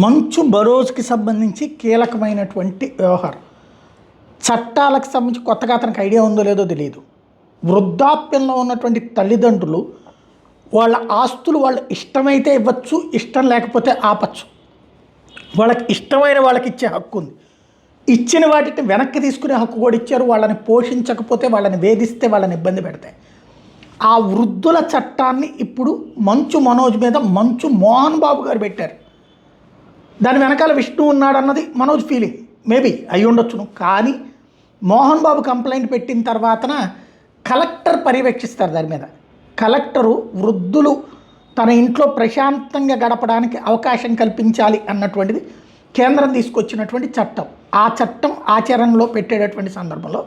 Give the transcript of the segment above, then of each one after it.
మంచు బరోజ్కి సంబంధించి కీలకమైనటువంటి వ్యవహారం. చట్టాలకు సంబంధించి కొత్తగా అతనికి ఐడియా ఉందో లేదో తెలియదు. వృద్ధాప్యంలో ఉన్నటువంటి తల్లిదండ్రులు వాళ్ళ ఆస్తులు వాళ్ళ ఇష్టమైతే ఇవ్వచ్చు, ఇష్టం లేకపోతే ఆపచ్చు. వాళ్ళకి ఇష్టమైన వాళ్ళకి ఇచ్చే హక్కు ఉంది. ఇచ్చిన వాటిని వెనక్కి తీసుకునే హక్కు కూడా ఇచ్చారు. వాళ్ళని పోషించకపోతే, వాళ్ళని వేధిస్తే, వాళ్ళని ఇబ్బంది పెడతాయి. ఆ వృద్ధుల చట్టాన్ని ఇప్పుడు మంచు మనోజ్ మీద మంచు మోహన్ బాబు గారు పెట్టారు. దాని వెనకాల విష్ణు ఉన్నాడన్నది మనోజ్ ఫీలింగ్, మేబీ అయి ఉండొచ్చును. కానీ మోహన్ బాబు కంప్లైంట్ పెట్టిన తర్వాతన కలెక్టర్ పర్యవేక్షిస్తారు దాని మీద. కలెక్టరు వృద్ధులు తన ఇంట్లో ప్రశాంతంగా గడపడానికి అవకాశం కల్పించాలి అన్నటువంటిది కేంద్రం తీసుకొచ్చినటువంటి చట్టం. ఆ చట్టం ఆచరణలో పెట్టేటటువంటి సందర్భంలో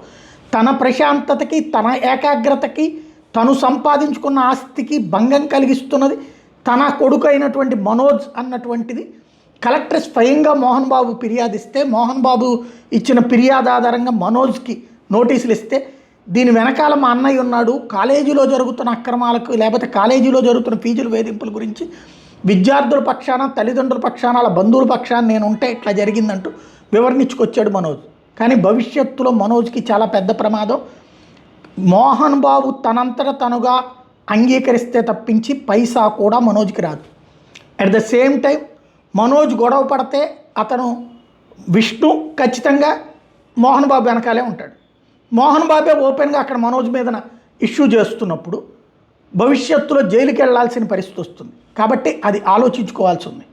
తన ప్రశాంతతకి, తన ఏకాగ్రతకి, తను సంపాదించుకున్న ఆస్తికి భంగం కలిగిస్తున్నది తన కొడుకు అయినటువంటి మనోజ్ అన్నటువంటిది కలెక్టర్ స్వయంగా మోహన్ బాబు ఫిర్యాదిస్తే, మోహన్ బాబు ఇచ్చిన ఫిర్యాదు ఆధారంగా మనోజ్కి నోటీసులు ఇస్తే, దీని వెనకాల మా అన్నయ్య ఉన్నాడు, కాలేజీలో జరుగుతున్న అక్రమాలకు లేకపోతే కాలేజీలో జరుగుతున్న ఫీజుల వేధింపుల గురించి విద్యార్థుల పక్షాన, తల్లిదండ్రుల పక్షాన, వాళ్ళ బంధువుల పక్షాన నేను ఉంటే ఇట్లా జరిగిందంటూ వివరణించుకొచ్చాడు మనోజ్. కానీ భవిష్యత్తులో మనోజ్కి చాలా పెద్ద ప్రమాదం. మోహన్ బాబు తనంతట తనుగా అంగీకరిస్తే తప్పించి పైసా కూడా మనోజ్కి రాదు. At the same time Manoj గొడవ పడితే అతను విష్ణు ఖచ్చితంగా మోహన్ బాబు వెనకాలే ఉంటాడు. మోహన్ బాబే ఓపెన్గా అక్కడ మనోజ్ మీదన ఇష్యూ చేస్తున్నప్పుడు భవిష్యత్తులో జైలుకి వెళ్లాల్సిన పరిస్థితి వస్తుంది. కాబట్టి అది ఆలోచించుకోవాల్సి ఉంది.